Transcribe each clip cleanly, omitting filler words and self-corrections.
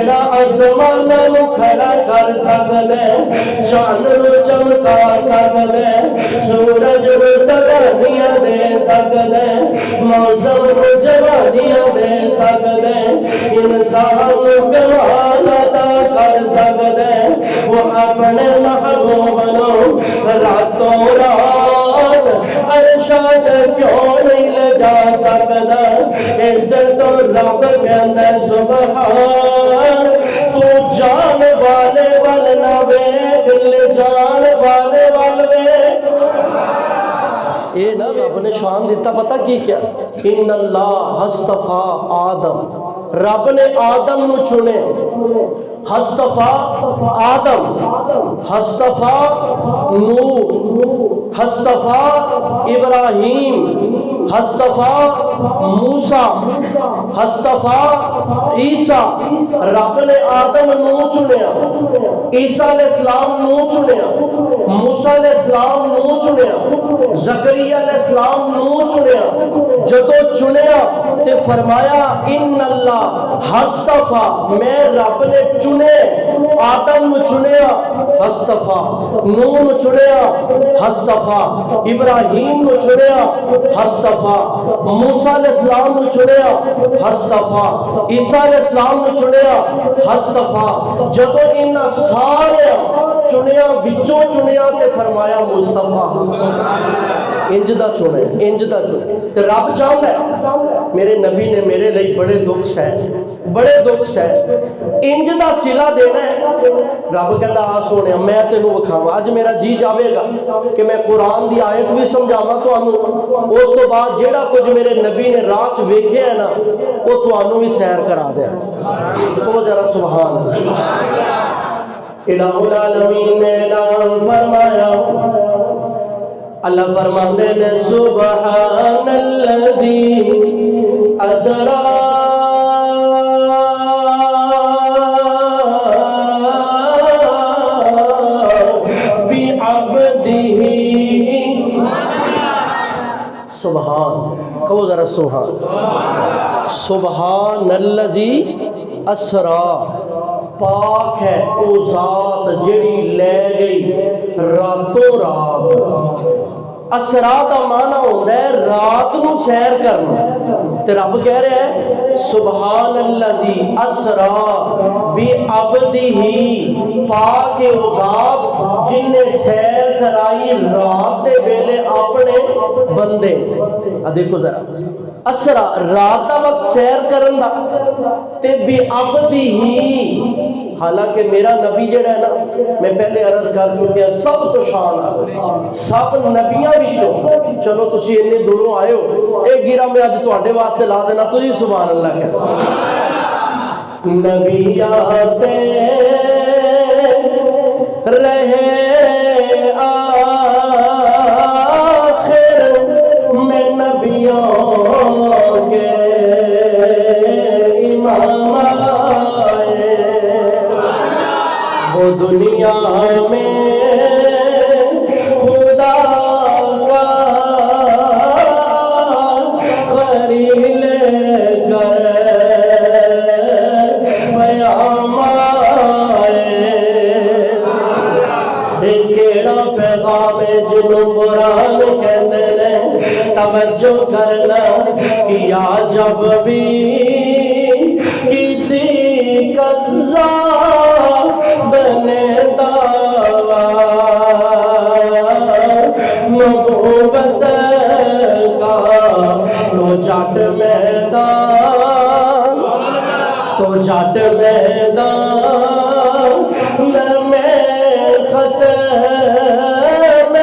جڑا آسماناں نو کھڑا کر سکدا ہے، چاند نو چمکا سکدا ہے، سورج نو تگانیاں دے سکدا ہے، موسم نو جوانیاں دے سکدا ہے، انسان نو کمال عطا کر سکدا ہے، وہ اپنے محبوب نو راتوں رات عرشات کیوں نہیں لے جا سکدا؟ اس تو رب کہندا سبحان، تو جان والے ول نہ ویکھ، لے جان والے ول ویکھ۔ یہ نا رب نے شان دیتا پتہ کی کیا؟ ان اللہ اصطفیٰ آدم، رب نے آدم نو چنے، اصطفیٰ آدم، اصطفیٰ نوح، اصطفیٰ ابراہیم، اصطفیٰ موسیٰ، اصطفیٰ عیسیٰ۔ رب نے آدم نو چنیا، عیسیٰ علیہ السلام نو چنیا، موسیٰ علیہ السلام نو چنیا، زکریا علیہ السلام نو چنیا۔ جدو چنیا تے فرمایا ان اللہ اصطفیٰ، میں رب نے چنے، آدم نو چنیا اصطفیٰ، نوح نو چنیا اصطفیٰ، ابراہیم نو چنیا اصطفیٰ، موسیٰ علیہ السلام نو چنیا اصطفیٰ، عیسیٰ علیہ السلام نو چنیا اصطفیٰ۔ جدو ان سارے چنیا بچوں چنیا تے فرمایا مصطفیٰ، انج دا چنے، انج دا چنے۔ تے رب چاہتا ہے میرے نبی نے میرے لئی بڑے دکھ سہے، بڑے دکھ سہے، انج دا صلہ دینا ہے۔ رب کہندا آ سونے میں تینوں وکھاواں، اج میرا جی جاوے گا کہ میں قرآن دی آیت بھی سمجھاواں تانوں، اس تو بعد جیڑا کچھ میرے نبی نے راہ چ ویکھیا ہے نا وہ تانوں بھی سیر کرا دیاں۔ تو ذرا سبحان اللہ۔ الہ العالمین نے اعلان فرمایا، اللہ فرماتے ہیں سبحان الذی اسری بعبدہ، سبحان، کہو ذرا سبحان، سبحان الذی اسری، پاک ہے او ذات جڑی لے گئی راتوں رات۔ اسرا دا معنی ہوتا ہے رات نو سیر کرنا، تے رب کہہ رہے ہیں سبحان الذی اسرا بعبدہ، پاک او ذات جن نے سیر کرائی رات دے ویلے اپنے بندے۔ دیکھو ذرا اسرا رات دا وقت سیر کرن دا تے بعبدہ، حالانکہ میرا نبی جڑا ہے نا، میں پہلے عرض کر چکیا سب تو شان ہے، سب نبیاں وچوں، چلو تسی اتنے دوروں آئے ہو، ایک گیرا میں اج تواڈے واسطے لا دینا، تجھی سبحان اللہ کہہ۔ نبی آتے رہے آخر میں نبیوں کے امام آئے، وہ دنیا میں خدا کا خلیل کر پیام آئے۔ کیڑا پیغام جنوں قرآن کہندے نے توجہ کرنا، کیا جب بھی کسی کذاب نے دعویٰ نبوت کا، تو جٹ میدان، تو جٹ میدان میں ختم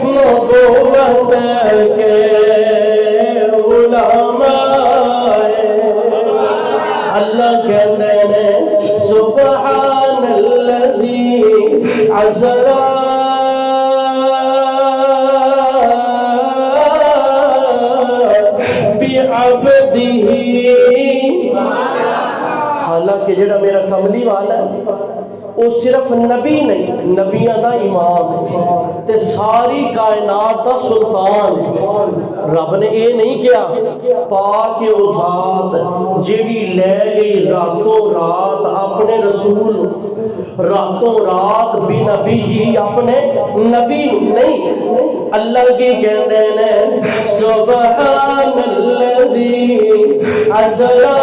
نبوت کے علماء، اللہ کہتے ہیں سبحان الذی اسری بعبدہ۔ حالانکہ جڑا میرا کملی والا ہے وہ صرف نبی نہیں، نبیاں دا امام ہے تے ساری کائنات دا سلطان ہے۔ رب نے یہ نہیں کیا پاک او ذات جیڑی لے گئی راتوں رات اپنے رسول راتوں رات بھی نبی جی اپنے نبی نہیں اللہ کی کہندے نے سبحان الذی اسرا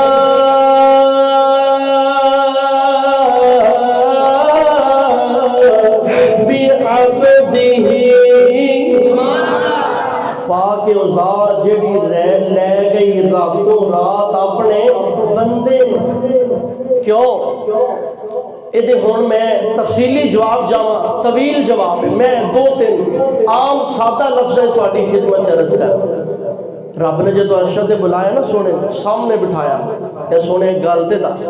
بعبدہ پاک او ذات جڑی لے گئی راتوں رات اپنے بندے کیوں یہ ہوں میں تفصیلی جواب جاواں طویل جواب ہے میں دو تین عام سادہ لفظ تہاڈی خدمت عرض کر رب نے جدو عرش تے بلایا نا سونے سامنے بٹھایا کہ سونے گل تے دس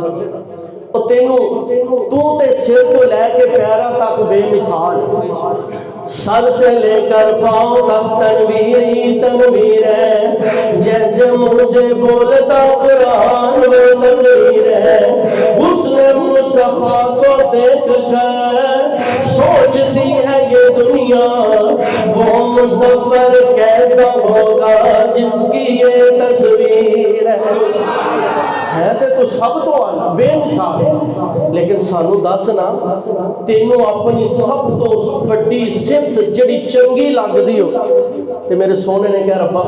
تینوں تو تے سر تو لے کے پیروں تک بے مثال سر سے لے کر پاؤں تک تنویر ہی تنویر ہے جیسے منہ سے بولتا قرآن میں تنویر ہے حسن مصطفیٰ کو دیکھ کر سوچتی ہے یہ دنیا وہ مسافر کیسا ہوگا جس کی یہ تصویر ہے تو سب تو آنا بے مثال لیکن سانو دسنا تینوں اپنی سب تو بڑی صفت جڑی چنگی لگدی ہو تے میرے سونے نے کہا ربا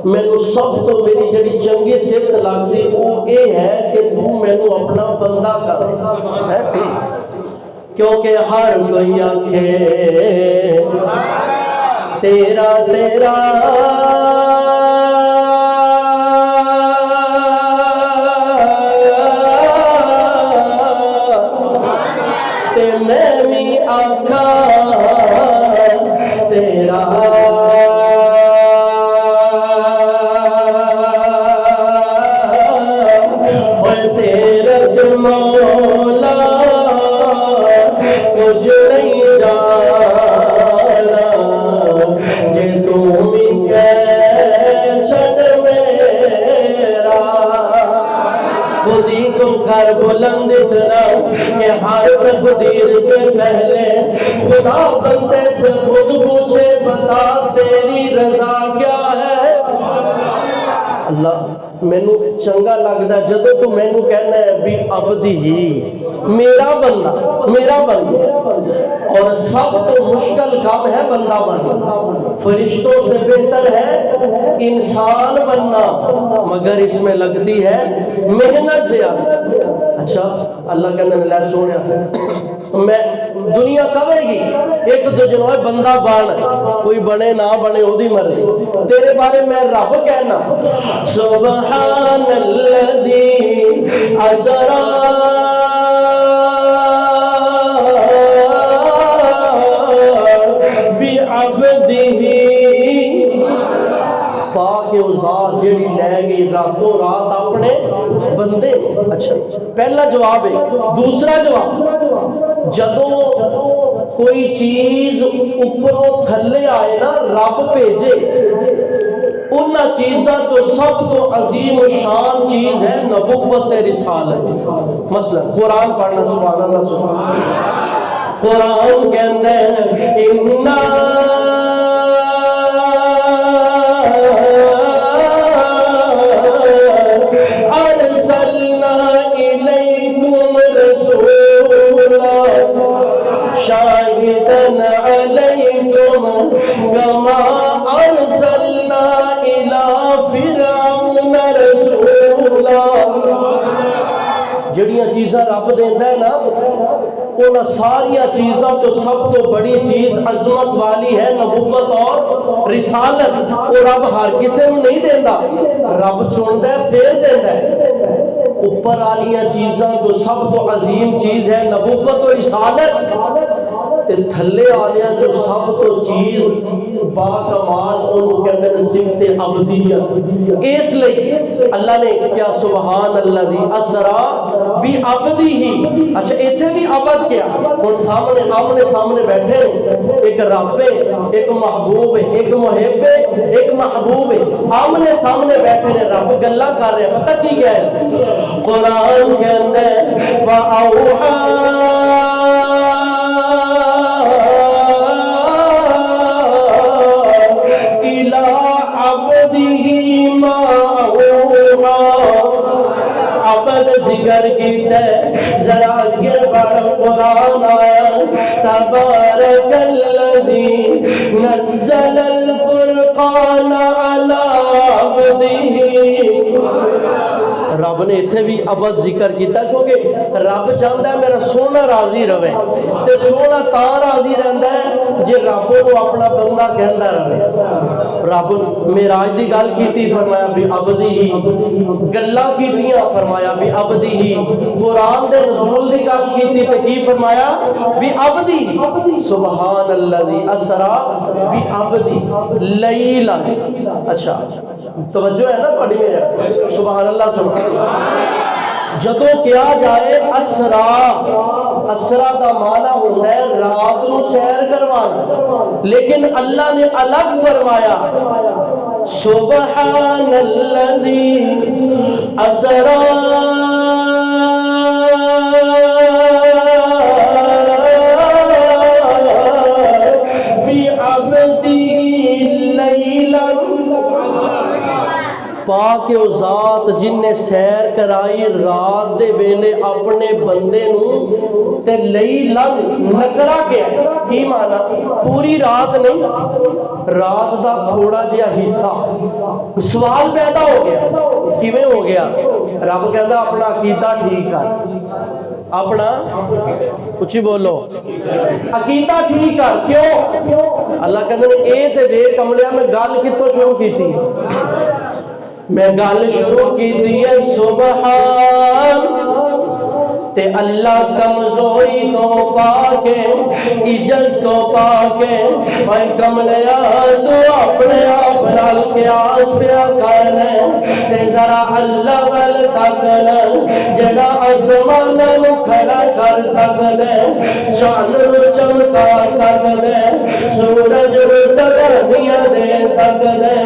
مینوں سب تو میری جڑی چنگی صفت لگدی وہ یہ ہے کہ تو مینوں اپنا بندہ کر کیونکہ ہر کوئی آنکھے تیرا تیرا کر بلند اتنا کہ ہر تقدیر سے پہلے خدا بندے سے خود پوچھے بتا تیری رضا کیا ہے اللہ مینوں چنگا لگدا جدوں تو مینوں کہنا ہے بھی عبدی ہی میرا بندہ اور سب تو مشکل کام ہے بندہ بننا فرشتوں سے بہتر ہے انسان بننا مگر اس میں لگتی ہے محنت زیادہ اچھا اللہ کہنے لے سونے میں دنیا کہے گی ایک دو جنوہ بندہ بن کوئی بنے نہ بنے وہ دی مرضی تیرے بارے میں رب کہنا سبحان الذی اسرا بعبدہ پاک او ذات جڑی لے گئی راتوں رات اپنے بندے اچھا پہلا جواب ہے دوسرا جواب جدوں کوئی چیز اوپروں تھلے آئے نا رب بھیجے ان چیزاں تو سب تو عظیم و شان چیز ہے نبوت رسالت مثلا قرآن پڑھنا سبحان اللہ سبحان اللہ قرآن کہتے ہیں شاہدن علیکم کما ارسلنا الی فرعون رسولا جڑیاں چیزاں رب دیندا ہے نا ان ساریا چیزاں تو سب تو بڑی چیز عظمت والی ہے نبوت اور رسالت وہ رب ہر کسی کو نہیں دیندا رب چندا ہے پھر دیندا ہے اوپر والیاں چیزاں تو سب تو عظیم چیز ہے نبوت و رسالت تے تھلے آلیاں جو سب تو چیز با کمال انہوں کہتے ہیں صفت عبدیت اس لئے اللہ نے کیا سبحان اللہ دی اسرا بھی عبدی ہی اچھا ایتھے بھی عبد کیا اور سامنے سامنے بیٹھے ایک رب ہے ایک محبوب ہے ایک محب ہے ایک محبوب ہے آمنے سامنے بیٹھے ہیں رب گلہ کر رہے ہیں پتہ کی کیا ہے قرآن کے اندر وَأَوْحَا کیتا ہے ذرا آگے بڑھ قرآن آیا تبارک الذی نزل الفرقان علی عبدہ رب نے اتنے بھی ابد ذکر کیتا کیونکہ رب چاہتا ہے میرا سونا راضی رہے تے سونا تا راضی رہندا ہے جے رب کو اپنا بندہ کہندا رہے رب معراج دی گل کیتی فرمایا بھی عبدی ہی گلاں کیتیاں فرمایا بھی عبدی ہی قرآن دے نزول دی گل کیتی تے کی فرمایا بھی عبدی سبحان الذی اسرا بھی عبدی لیلا اچھا توجہ ہے نا تھوڑی میرے سبحان اللہ سبحان اللہ جدوں کیا جائے اسرا اسرا دا معنی ہوتا ہے رات نو سیر کروانا لیکن اللہ نے الگ فرمایا سبحان الذی اسرا پاک او ذات جن نے سیر کرائی رات دے ویلے اپنے بندے نو تے لیلن نکرا گیا کی معنی پوری رات نہیں رات دا تھوڑا جہا حصہ سوال پیدا ہو گیا کیویں ہو گیا رب کہندا اپنا عقیدہ ٹھیک کر اپنا اچھی بولو عقیدہ ٹھیک کر کیوں اللہ کہندے اے تے بے کملیا میں گل کتوں شروع کیتی میں گل شروع کی ہے سبحان تے اللہ کمزوری تو پاکے عجز تو پاکے اے کملیا تو اپنے آپ نال قیاس پیا کرنا تے ذرا اللہ ول تکنا جڑا آسمان نو کھڑا کر سکدا چاند نو چمکا سکدا سورج نو تگڑیاں دے سکدا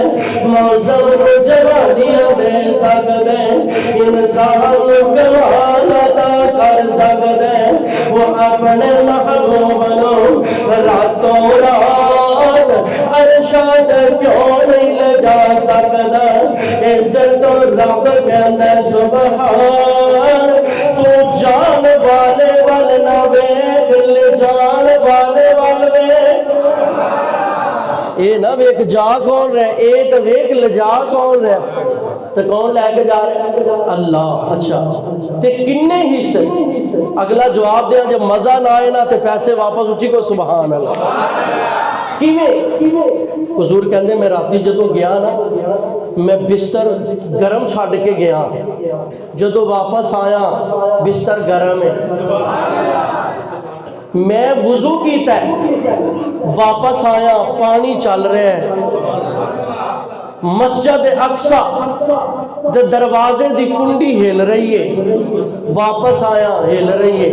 موسم نو جوانیاں دے سکدا انسان نو کمال عطا کر سکتے وہ اپنے محبوب نو راتوں رات ارشاد کیوں نہیں لے جا سکتا اس تو رب کہندا سبحان تو جان والے ول نہ ویکھ لے جان والے ول ویکھ اے نہ ویکھ جا کون رہے اے تو ویکھ لے جا کون رہے تو کون لے کے جا رہے ہیں اللہ اچھا تے کنے حصے اگلا جواب دیا جب مزہ نہ آئے نا تے پیسے واپس اچھی کو سبحان اللہ کیویں حضور کہندے میں راتی جدوں گیا نا میں بستر گرم چھڈ کے گیا جدوں واپس آیا بستر گرم ہے میں وضو کیتا ہے واپس آیا پانی چل رہا ہے مسجد اقصی دے دروازے دی کنڈی ہل رہی ہے واپس آیا ہل رہی ہے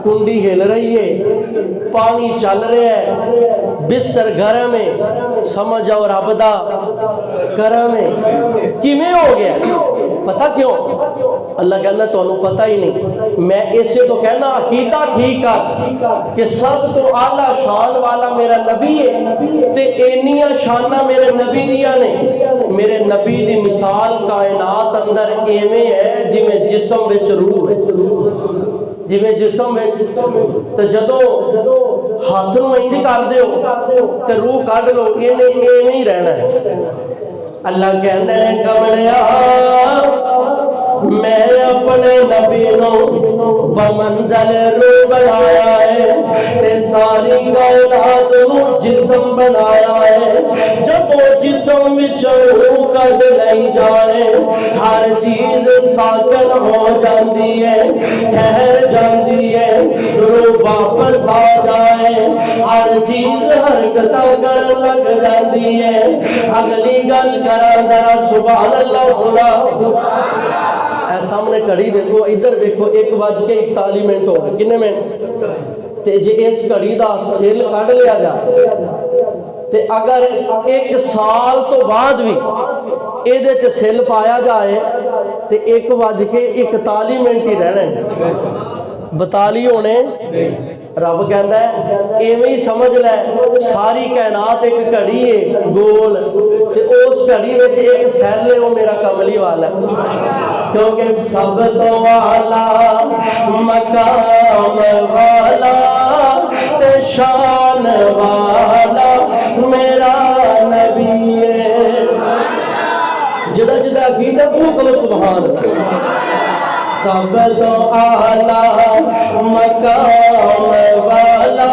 کنڈی ہل رہی ہے پانی چل رہا ہے بستر گرم ہے سمجھ آؤ رب دا کرم ہے کیویں ہو گیا پتہ کیوں اللہ کہنا تانوں پتہ ہی نہیں میں اسے تو کہنا عقیدہ ٹھیک کر کہ سب تو اعلیٰ شان والا میرا نبی ہے تے اینیاں شاناں میرے نبی دیاں نے میرے نبی دی مثال کائنات اندر ایویں ہے جویں جسم وچ روح ہے جویں جسم وچ تے جدوں ہاتھ نوں انج کر دیو تے روح کڈ لو ایویں ہی رہنا ہے اللہ کہندا ہے کملیا میں اپنے نبی نو بمنزل روح بنایا ہے تے ساری کائنات نو جسم بنایا ہے جب وہ جسم وچ روح کڈ لئی جائے ہر چیز ساکن ہو جاندی ہے ٹھہر جاندی ہے روح واپس آ جائے ہر چیز حرکتاں کرن لگ جاندی ہے اگلی گل کرا ذرا سبحان اللہ سنا اے سامنے گھڑی دیکھو ادھر دیکھو 1:41 منٹ ہو گئے کنے منٹ تے جے اس گھڑی دا سیل کڈ لیا جائے تے اگر 1 سال تو بعد بھی اے دے تے سیل پایا جائے تے 1:41 منٹ ہی رہنا ہے 42 ہونے رب کہندا ہے ایویں ہی سمجھ لے ساری کائنات ایک گھڑی ہے گول تے اس گھڑی وچ ایک سیل ہے وہ میرا کملی والا ہے کیونکہ سب تو والا مقام والا تے شان والا میرا نبی ہے۔ جدا جدا عقیدہ وہ کہو سبحان اللہ۔ سب تو اعلیٰ مقام والا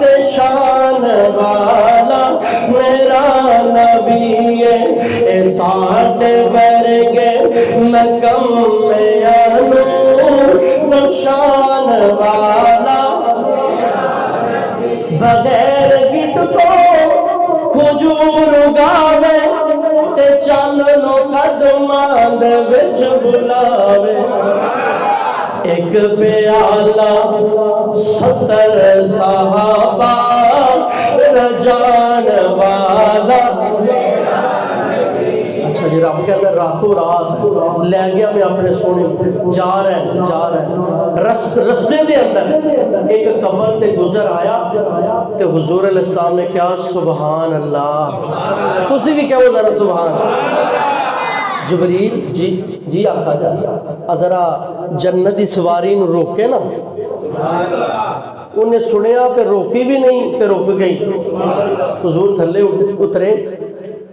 تے شان والا میرا نبی ہے۔ اے ساٹھ برگے نکمیانو شان والا بغیر گٹ تو کھجور اگاوے تے چل لو قدماں دے وچ بلاوے۔ ایک پیالہ 70 صحابہ رجان والا۔ اچھا جی رب کہتا ہے راتوں رات لے گیا میں اپنے سونے جا رہے رستے دے اندر ایک قبر تے گزر آیا تے حضور علیہ السلام نے کہا سبحان اللہ۔ تسی بھی کہو ذرا سبحان اللہ۔ جبریل جی آقا جا ذرا جنت دی سواری نو روکے نا، انہیں سنیا تے روکی بھی نہیں تے رک گئی۔ حضور تھلے اترے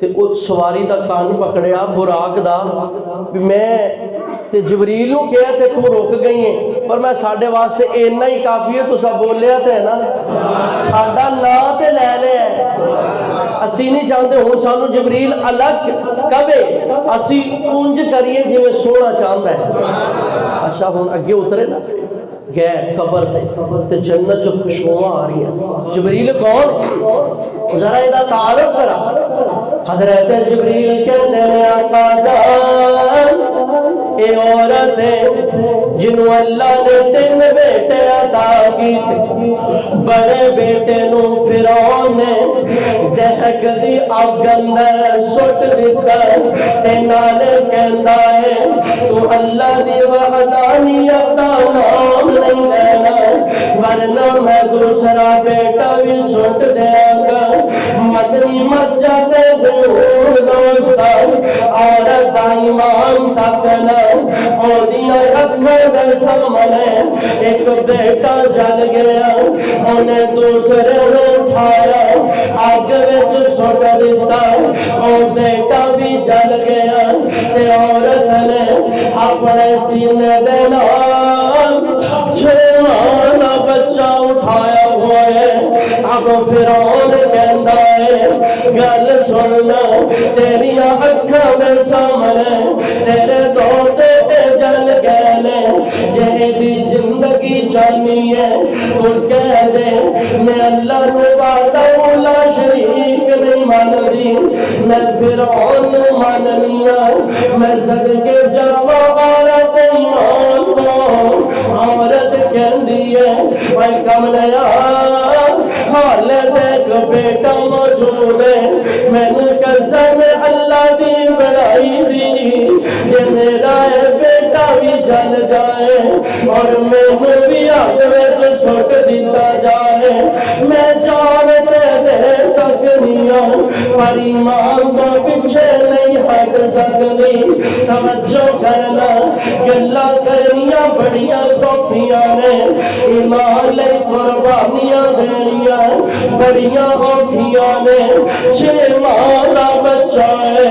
تے اس سواری دا کان پکڑیا براق دا بھی میں تے جبریل نو کہا تے تو رک گئی ہیں، پر میں ساڈے واسطے اینا ہی کافی ہے، تو سب بولیا تے ہے نا ساڈا نا تے لے لے ہے۔ اسی نہیں چاہتے ہوں سانو جبریل الگ کبے، اسی انج کریے جی میں سونا چاہتا ہے۔ اچھا ہوں اگے اترے نا گئے قبر تے جنت جو خوشبوئیں آ رہی ہیں۔ جبریل کون؟ ذرا یہ تعارف کرا۔ حضرت جبریل کہتے ہیں آقا جان اے عورت ہے جنہوں اللہ نے 3 بیٹے عطا کیتے، بڑے بیٹے نو فرعون نے دہک دی اگ اندر سٹ دتا تے نالے کہندا ہے تو اللہ دی وحدانیت دا نام نہیں لینا ورنہ میں دوسرا بیٹا بھی سٹ دیا گا۔ مدنی مسجد دوستا عورت دا ایمان تکنا اودیاں اکھاں دے سامنے ایک بیٹا جل گیا، انہیں دوسرے نے اٹھایا اگ وچ سٹ دتا، او بیٹا بھی جل گیا تے عورت نے اپنے سینے دے نال 6 ماہ دا بچہ اٹھایا ہوا ہے۔ اب فرعون کہندا ہے گل سننا تیریاں اکھاں دے سامنے تیرے 2 بیٹے جل گئے نے، جے دی زندگی چاہنی ہے تو کہہ دے میں اللہ نو وحدہ لا شریک نہیں مانتی، میں فرعون نو ماننی ہاں، میں صدقے جاواں عورت ایمان تو۔ عورت کہندی ہے اے کملیا حال دیکھ بیٹا موجود ہے، مینوں قسم اللہ دی بڑائی دی جے میرا بیٹا بھی جل جائے اور مینوں بھی اگ وچ سٹ دتا جائے، میں جان دے سکنی ہوں پر ایمان تو پیچھے نہیں ہٹ سکتی۔ توجہ کرنا گلاں کرنیاں بڑیاں سوکھیاں نے، ایمان لئی قربانیاں دینیاں بڑیاں اوکھیاں نے۔ 6 ماہ دا بچہ ہے،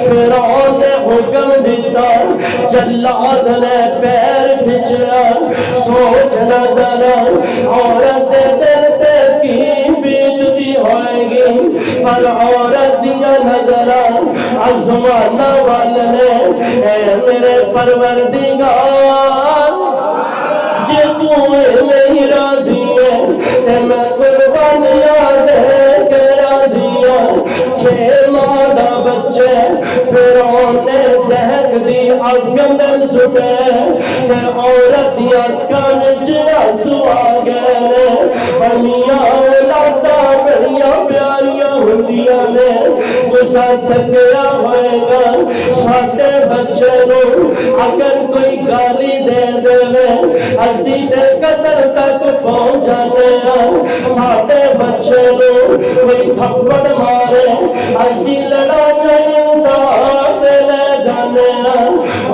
فرعون نے حکم دیتا، جلاد نے پیر کھچیا، سوچ نہ ذرا عورت دے دل تے کی بیتتی ہوئے گی، پر عورت دیا نظراں آسمان وال نے۔ اے میرے پروردگار جے تو نہیں راضی ہے تے میں قربانیاں دے کے راضی ہوں۔ 6 ماہ دا بچے فرعون نے دہک دی اگ اندر سٹے تے عورت دی اکھاں وچ آنسو آ گئے۔ میاں اولاداں بڑیاں پیاریاں ہوندیاں نے، تساں تھکیا ہوئے گا ساڈے بچے نو اگر کوئی گالی دے دے اسی تے قتل تک پہنچ جانے ہاں، ساڈے بچے نو کوئی تھپڑ مارے اسی لڑائیاں تے لے جانے ہاں۔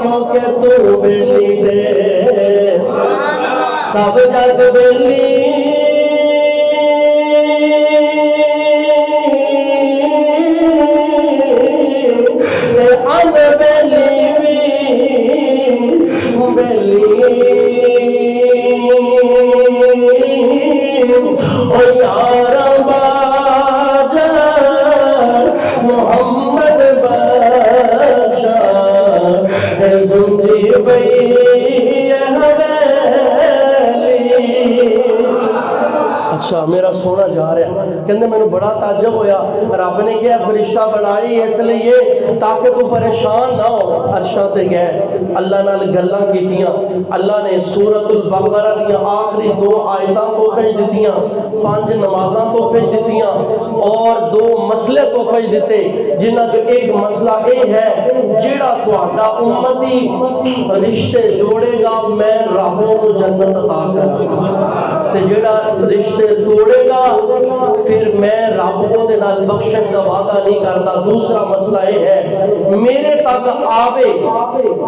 کیونکہ تو بیلی دے سب جگ بیلی ان بیلی او یار باجا محمد بادشاہ زندگی بئی اچھا میرا سونا جا رہا ہے کہندے میں نے بڑا تعجب ہویا رب نے کیا فرشتہ بنائی اس لیے تاکہ تو پریشان نہ ہو عرشاں تے گئے اللہ نال گلاں کیتیاں اللہ نے سورۃ البقرہ دی آخری 2 آیتاں تحفے دتیاں 5 نمازاں تحفے دتیاں اور 2 مسئلے تحفے دیتے جنہاں جو ایک مسئلہ یہ ہے جیڑا تہاڈا امتی رشتے جوڑے گا میں رب نوں جنت عطا کراں تے جیڑا رشتے توڑے گا پھر میں رب او دے نال بخشش دا وعدہ نہیں کرتا دوسرا مسئلہ یہ ہے میرے تک آوے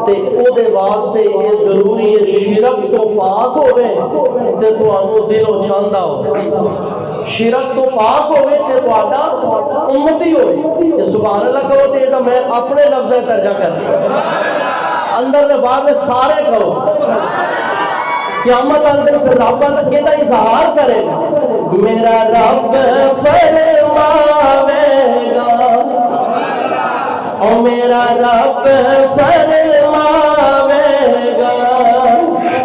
تے او دے واسطے یہ ضروری ہے شرک تو پاک ہوئے تے تانوں دلوں چاہندا ہو شرک تو پاک ہوئے تے تہاڈا امتی ہوئے سبحان اللہ کہو تے تو میں اپنے لفظ ترجمہ کرتا اندر دے بعد میں سارے کرو قیامت اندر پھر رب یہ اظہار کرے گا میرا رب فرماوے گا او میرا رب فرماوے گا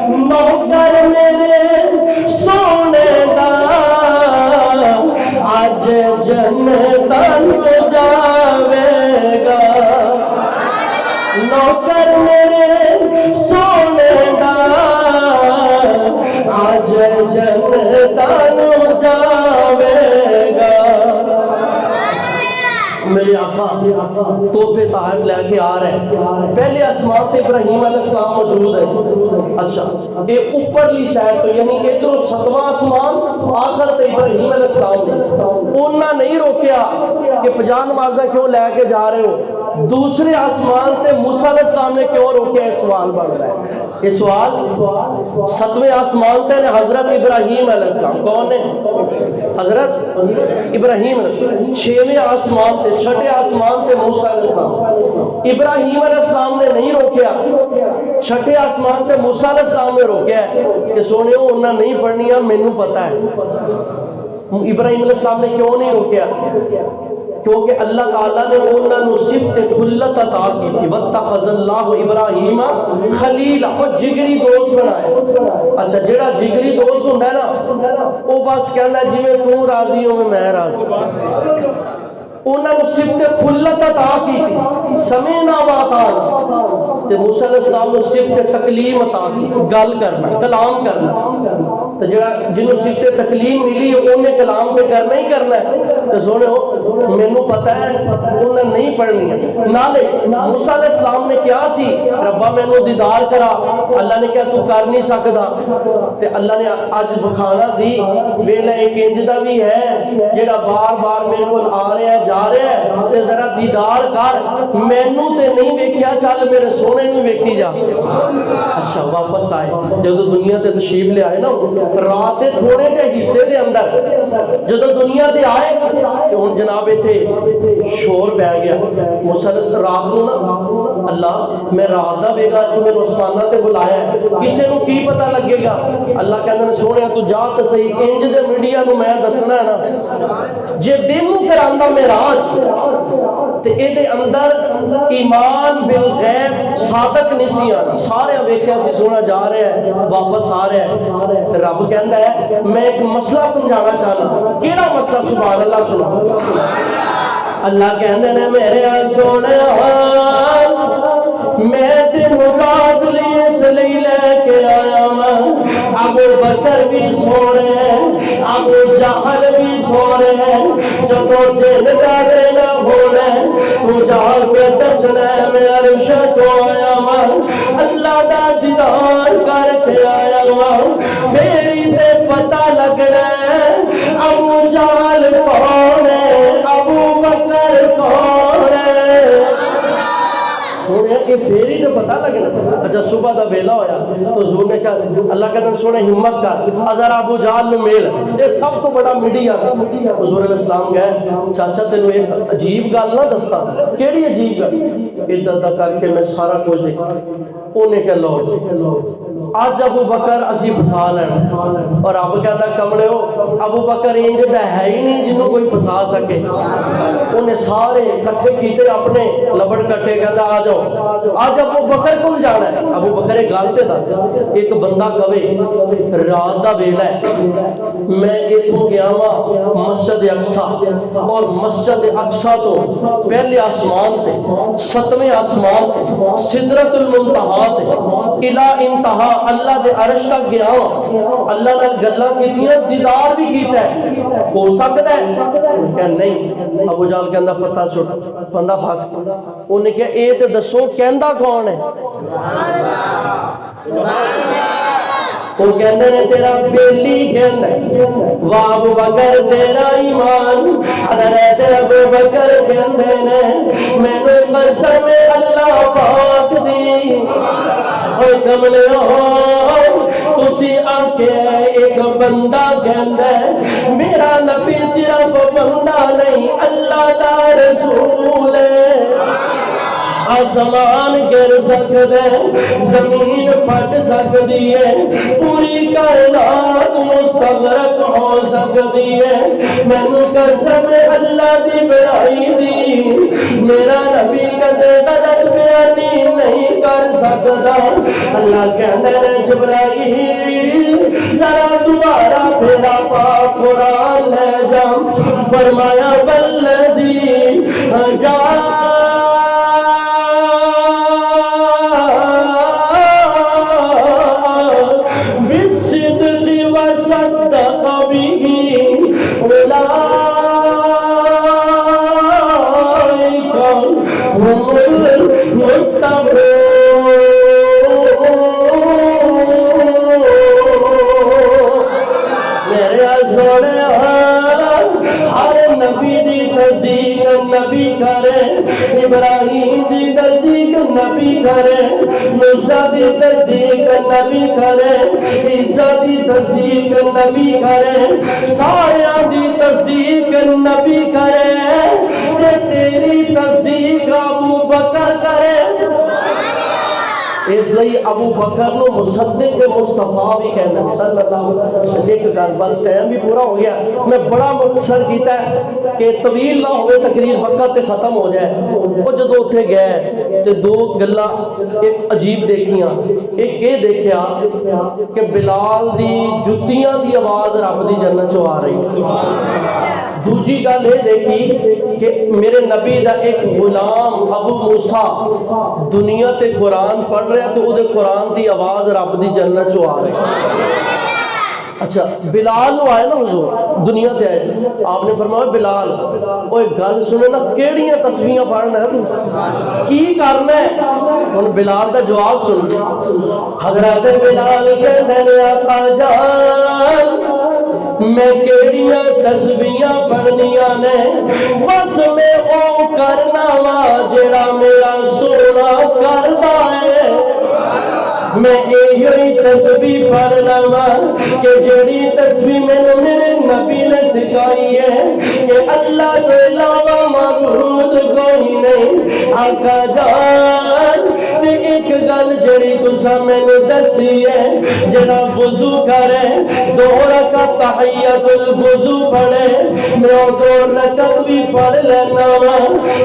نوکر میرے سونے دا آج جنتاں جاوے گا نوکر میرے سونے دا آج جنتاں جاوے گا میرے آقا تحفے طاہر لے کے آ رہے ہیں پہلے آسمان سے ابراہیم علیہ السلام موجود ہے اچھا یہ اوپرلی سائڈ تو یعنی ادھر 7واں آسمان آخر تے ابراہیم علیہ السلام نے انہاں نہیں روکیا کہ 50 نمازاں کیوں لے کے جا رہے ہو دوسرے آسمان تے موسیٰ علیہ السلام نے کیوں روکیا یہ سوال بن رہا ہے یہ سوال 7ویں آسمان تے حضرت ابراہیم علیہ السلام کون ہے حضرت ابراہیم علیہ السلام 6ویں آسمان تے 6ٹھے آسمان تے موسیٰ علیہ السلام ابراہیم علیہ السلام نے نہیں روکیا 6ٹھے آسمان تے موسیٰ علیہ السلام نے روکیا ہے کہ سونے ہو انہاں نہیں پڑھنیاں مینوں پتہ ہے ابراہیم علیہ السلام نے کیوں نہیں روکیا کیونکہ اللہ تعالیٰ نے انہوں نے صفت خلت عطا کی تھی وَاتَّخَذَ اللَّهُ إِبْرَاهِيمَ خلیلا وہ جگری دوست بنائے اچھا جیڑا جگری دوست ہوندہ ہے نا وہ بس کہنا ہے جی میں تم راضی ہوں میں راضی انہوں نے صفت خلت عطا کی تھی سمینا واتانا تے موسیٰ علیہ السلام نے صفت تکلیم عطا کی گل کرنا کلام کرنا تو جنہوں صفت تکلیم ملی انہیں کلام پہ کرنا ہی کرنا ہے تو سونے ہو مینوں پتہ ہے انہیں نہیں پڑھنی ہے نالے موسیٰ علیہ السلام نے کیا سی ربا مینوں دیدار کرا اللہ نے کہا تو کر نہیں سکتا تے اللہ نے آج بکھانا سی ویلہ ایک انجدہ بھی ہے جیڑا بار بار میرے کو آ رہا ہے جا رہا ہے تے ذرا دیدار کر مینوں تے نہیں ویکھیا چل میرے سونے نوں ویکھی جا اچھا واپس آئے جب دنیا تے تشریف لے آئے نا رات دے تھوڑے جے حصے دے اندر جب دنیا تے آئے کہ ہن جناب تھے شور پہ گیا مسلسل رات نو نا اللہ میں رات دا بیگا تمہیں عثمانہ تے بلایا ہے کسے نو کی پتہ لگے گا اللہ کہندے نے سونے تو جا تے صحیح انج دے میڈیا نو میں دسنا ہے نا جے دن نو کراندہ معراج تے اے دے اندر ایمان بالغیب صادق نہیں سی آنا سارے ویکھیا سی سونا جا رہا ہے واپس آ رہا ہے تے رب کہندا ہے میں ایک مسئلہ سمجھانا چاہنا کیڑا مسئلہ سبحان اللہ سنو اللہ کہندے نے میرے سونیا میں تینو رات لی اس لیے لے کے آیا میں ابو بکر بھی سو رہے ہیں ابو جہل بھی سو رہے ہیں جدو دن کا دینا ہونا تو جا کے دسنا میں عرش تو آیا میں اللہ دا دیدار کر کے آیا میں پھر تے پتہ لگ رہا ہے ابو جہل کون ہے ابو بکر کون ہے سونے یہ پھر ہی تو پتہ لگنا. اچھا صبح کا ویلا ہویا تو حضور نے کہا اللہ کہتے ہیں سونے ہمت کر ذرا ابو جہل نو میل. یہ سب تو بڑا میڈیا حضور علیہ السلام کہے چاچا تینوں ایک عجیب گل نہ دسا. کیڑی عجیب گل؟ ادھر کر کے میں سارا کچھ دیکھا. انہیں کہ لو اج ابو بکر اسی پھسا لینا. اور رب کہتا کملے ہو ابو بکر انج دا ہے ہی نہیں جنوں کوئی پھسا سکے. انہیں سارے کٹھے کیتے اپنے لبڑ کٹے کہتا آ جاؤ اج ابو بکر کول جانا ہے. ابو بکر ایک گل تے دس ایک بندہ کہے رات دا ویلا ہے میں اتوں گیا وا مسجد اقصی اور مسجد اقصی تو پہلے آسمان تے ستویں آسمان تے سدرۃ المنتہا تے الی انتہا اللہ دے عرش تک گیا وا. اللہ نال گلاں کیتیاں دیدار بھی کیتا ہے. ہو سکتا ہے کہ نہیں؟ ابو جہل کہندا پتہ چھوٹ بندہ پھس گیا. انہیں کہ اے تے دسو کہندا کون ہے؟ وہ کہندے نے تیرا بیلی کہندا ہے واہ ابو بکر تیرا ایمان. حضرت ابو بکر کہندے نے مینوں قسم اللہ پاک دی اوے کملے ہو تسی آکھے ایک بندہ کہندا ہے میرا نبی صرف بندہ نہیں اللہ دا رسول ہے. آسمان گر سکتا ہے زمین پھٹ سکتی ہے پوری کائنات مستغرق ہو سکتی ہے. مینوں قسم اللہ دی بڑائی دی میرا نبی کدے غلط بیانی نہیں کر سکتا. اللہ کہندے نے جبرائیل ذرا دوبارہ پھیرا پاک قرآن لے جا. فرمایا والذی جا نبی کرے ابراہیم دی تصدیق نبی کرے موسیٰ دی تصدیق نبی کرے عیسیٰ دی تصدیق نبی کرے سارے دی تصدیق نبی کرے تے تیری تصدیق ابو بکر کرے. اس لئی ابو بکر نو مصدق مصطفیٰ بھی کہنا صلی اللہ علیہ وسلم. ایک گل بس ٹائم بھی پورا ہو گیا میں بڑا مختصر کیتا ہے کہ طویل نہ ہوئے تقریر وقت تے ختم ہو جائے. وہ جدو اتھے گئے تے دو گلاں ایک عجیب دیکھیاں. ایک یہ دیکھیا کہ بلال دی جتیاں دی آواز رب دی جنت چوں آ رہی. دوجی گل یہ دیکھی کہ میرے نبی دا ایک غلام ابو موسیٰ دنیا تے قرآن پڑھ رہا تو وہ قرآن دی آواز رب دی جنت چوں آ رہی. اچھا بلال نو آئے نا حضور دنیا تے آئے آپ نے فرمایا بلال اوہ گل سنے نا کیڑیاں تسبیحاں پڑھنا ہے کی کرنا ہے. ان بلال دا جواب سن حضرت بلال کہندے نے آقا جان میں کیڑیاں تسبیحاں پڑھنیاں نے بس میں او کرنا وا جڑا میرا سونا کردا ہے. میں یہی تسبیح پڑھنا وا کہ جڑی تسبیح میرے نبی نے سکھائی ہے کہ اللہ کے علاوہ معبود کوئی نہیں. آقا جان تے ایک گل جڑی تساں مینوں دسی ہے جڑا وضو کرے 2 رکعت تحیۃ الوضو پڑھے میں 2 رکعت بھی پڑھ لینا وا.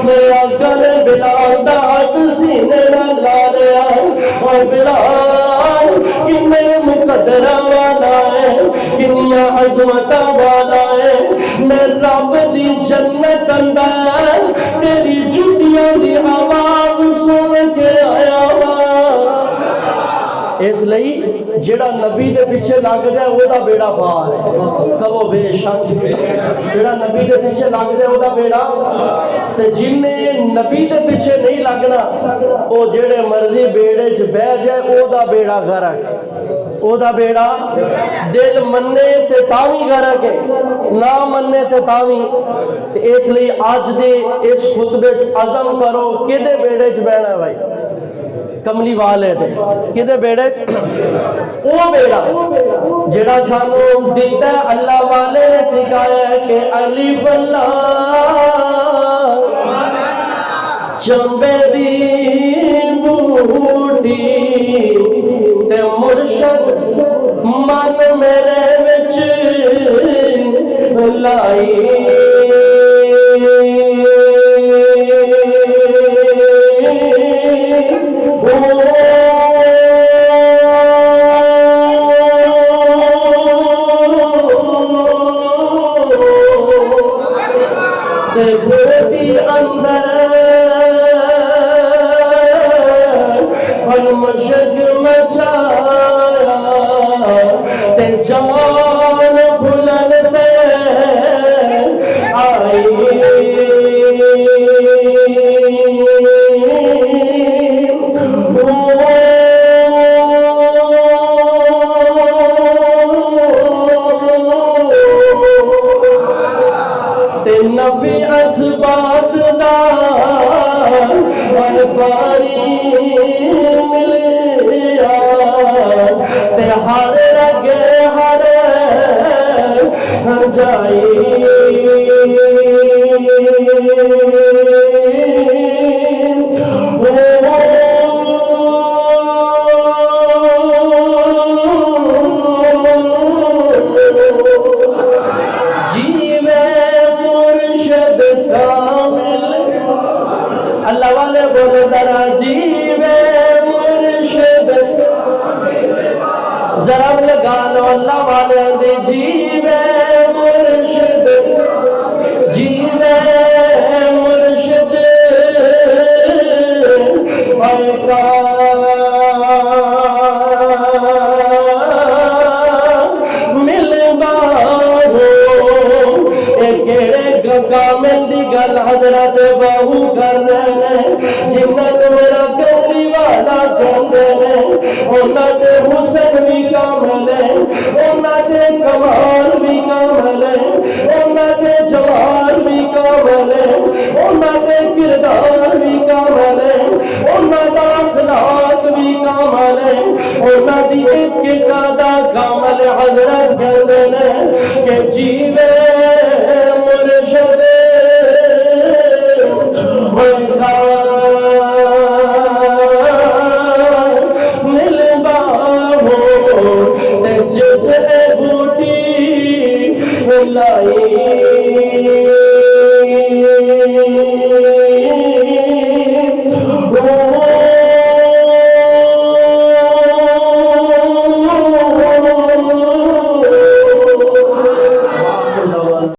میرا گل بلال دا ہاتھ سینے نال لا لیا اور بلال کنے مقدرہ والا ہے کنیا عظمتہ والا ہے. میں رب دی جنت اندر تیری جتیاں دی آواز سن کے آیا وا. اس لئی جڑا نبی دے پیچھے لگ جائے وہ دا بیڑا پار ہے. کہو بے شک جڑا نبی دے پیچھے لگ جائے وہ دا بیڑا تے جن نے نبی دے پیچھے نہیں لگنا وہ جڑے مرضی بیڑے چ بہ جائے وہ دا بیڑا غرق ہے. او دا بیڑا دل مننے تے تاوی غرق ہے نہ مننے تے تاوی. تے اس لئی اج دے اس خطبے چ عزم کرو کدے بیڑے چ بہنا ہے بھائی کملی والے دے کدے بیڑے وہ بیڑا جڑا سانو دیتا ہے اللہ والے نے سکھایا ہے کہ الف لام چمبے دی بوٹی تے مرشد من میرے وچ لائی بوٹی اندر مشک مچایا تے جان بلندے آئی تے نبی اسبات دا ہر باری ملیا تے ہر رگے ہر جائی اللہ والے بولو ذرا جیوے مرشد ذرا لگا لو اللہ والے دے جیوے مرشد جیوے مرشد ملنا ہو کامل دی گل حضرت بہو کر رہے ہیں جنہاں میرا کملی والا کہندے ہیں انہاں دے حسن بھی کامل ہے انہاں دے کمال بھی کامل ہے انہاں دے جمال بھی کامل ہے انہاں دے کردار بھی کامل ہے انہاں دا اخلاق بھی کامل ہے انہاں دی ایک دا کامل حضرت کہندے ہیں کہ جیو